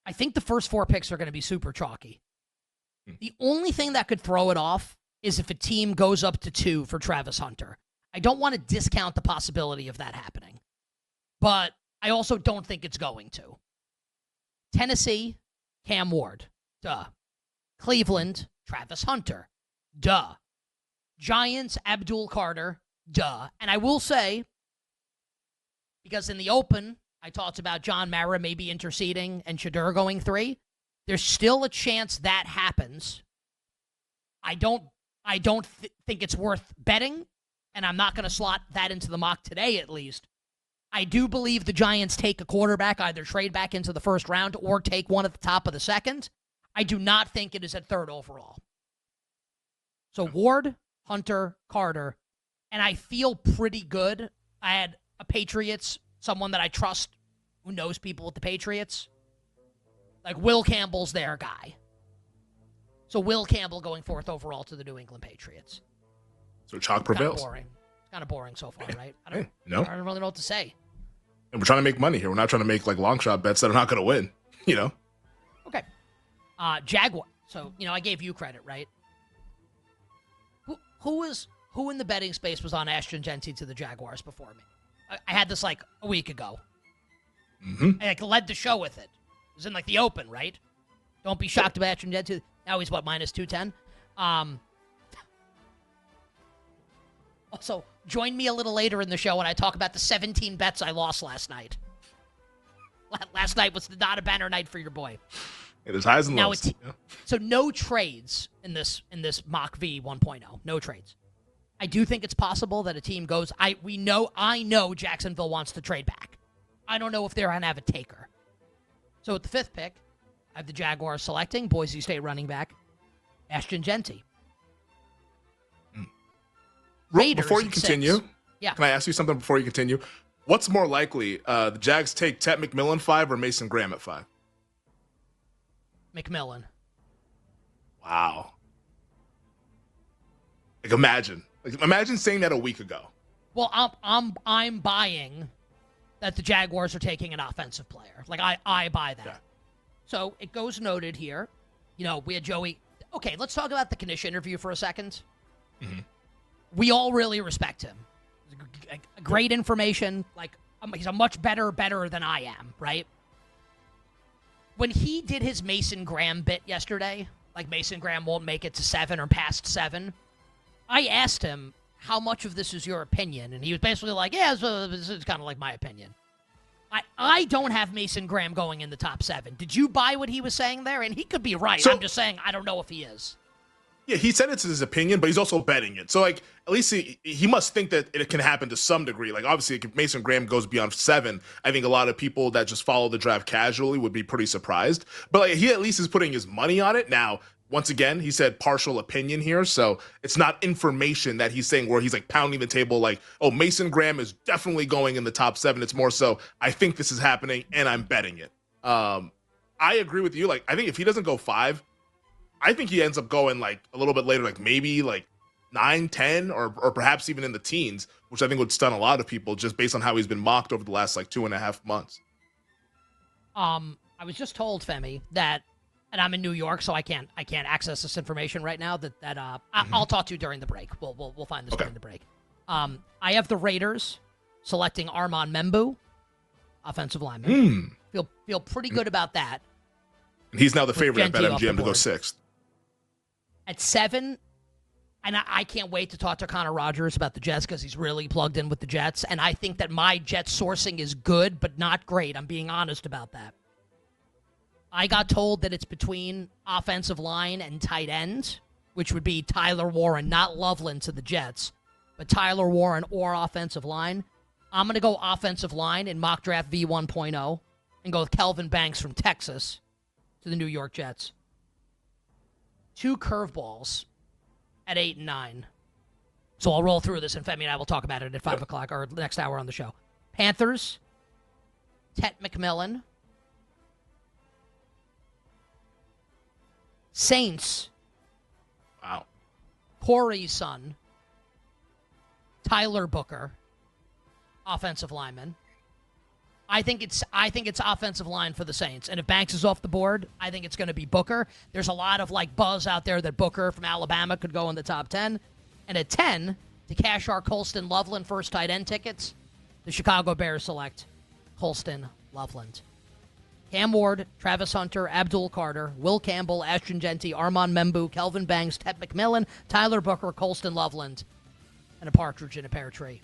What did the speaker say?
I think the first 4 picks are going to be super chalky. The only thing that could throw it off is if a team goes up to 2 for Travis Hunter. I don't want to discount the possibility of that happening, but I also don't think it's going to. Tennessee, Cam Ward. Duh. Cleveland, Travis Hunter. Duh. Giants, Abdul Carter. Duh. And I will say, because in the open, I talked about John Mara maybe interceding and Shadur going 3. There's still a chance that happens. I don't think it's worth betting, and I'm not going to slot that into the mock today at least. I do believe the Giants take a quarterback, either trade back into the first round or take one at the top of the second. I do not think it is at 3rd overall. So Ward, Hunter, Carter, and I feel pretty good. I had a Patriots, someone that I trust who knows people with the Patriots. Like Will Campbell's their guy. So Will Campbell going 4th overall to the New England Patriots. So chalk prevails. It's kind of boring so far, right? I don't really know what to say. And we're trying to make money here. We're not trying to make like long shot bets that are not going to win, you know? Okay. Jaguar. So, I gave you credit, right? Who in the betting space was on Ashton Genty to the Jaguars before me? I had this like a week ago. Mm-hmm. I led the show with it. It was in like the open, right? Don't be shocked about Ashton Genty. Now he's minus 210. Also, join me a little later in the show when I talk about the 17 bets I lost last night. Last night was not a banner night for your boy. It is highs and lows. So no trades in this mock V 1.0. No trades. I do think it's possible that a team goes. I know Jacksonville wants to trade back. I don't know if they're gonna have a taker. So at the 5th pick, I have the Jaguars selecting Boise State running back Ashton Genty. Raiders before you continue, yeah. Can I ask you something before you continue? What's more likely, the Jags take Tet McMillan 5 or Mason Graham at 5? McMillan. Wow. Like imagine saying that a week ago. Well, I'm buying that the Jaguars are taking an offensive player. Like I buy that. Yeah. So it goes noted here. We had Joey. Okay, let's talk about the Knish interview for a second. Mm-hmm. We all really respect him. Great information. Like he's a much better than I am, right? When he did his Mason Graham bit yesterday, like Mason Graham won't make it to 7 or past 7, I asked him, how much of this is your opinion? And he was basically like, yeah, this is kind of like my opinion. I don't have Mason Graham going in the top 7. Did you buy what he was saying there? And he could be right. I'm just saying I don't know if he is. Yeah, he said it's his opinion, but he's also betting it. So, like, at least he must think that it can happen to some degree. Like, obviously, if Mason Graham goes beyond 7, I think a lot of people that just follow the draft casually would be pretty surprised. But, like, he at least is putting his money on it. Now, once again, he said partial opinion here, so it's not information that he's saying where he's, like, pounding the table like, oh, Mason Graham is definitely going in the top 7. It's more so, I think this is happening, and I'm betting it. I agree with you. Like, I think if he doesn't go 5, I think he ends up going like a little bit later, like maybe like 9, 10, or perhaps even in the teens, which I think would stun a lot of people just based on how he's been mocked over the last like 2.5 months. I was just told, Femi, that, and I'm in New York, so I can't access this information right now. I'll talk to you during the break. We'll find this during the break. I have the Raiders selecting Armand Membu, offensive lineman. Feel pretty good about that. And he's now the favorite at BetMGM to go 6th. At 7, and I can't wait to talk to Connor Rogers about the Jets because he's really plugged in with the Jets, and I think that my Jets sourcing is good, but not great. I'm being honest about that. I got told that it's between offensive line and tight end, which would be Tyler Warren, not Loveland to the Jets, but Tyler Warren or offensive line. I'm going to go offensive line in mock draft V 1.0 and go with Kelvin Banks from Texas to the New York Jets. 2 curveballs at 8 and 9. So I'll roll through this, and Femi and I will talk about it at 5 o'clock or the next hour on the show. Panthers, Tet McMillan. Saints. Wow. Corey's son, Tyler Booker, offensive lineman. I think it's offensive line for the Saints. And if Banks is off the board, I think it's going to be Booker. There's a lot of buzz out there that Booker from Alabama could go in the top 10. And at 10, to cash our Colston Loveland first tight end tickets, the Chicago Bears select Colston Loveland. Cam Ward, Travis Hunter, Abdul Carter, Will Campbell, Ashton Genty, Armand Membu, Kelvin Banks, Ted McMillan, Tyler Booker, Colston Loveland, and a partridge in a pear tree.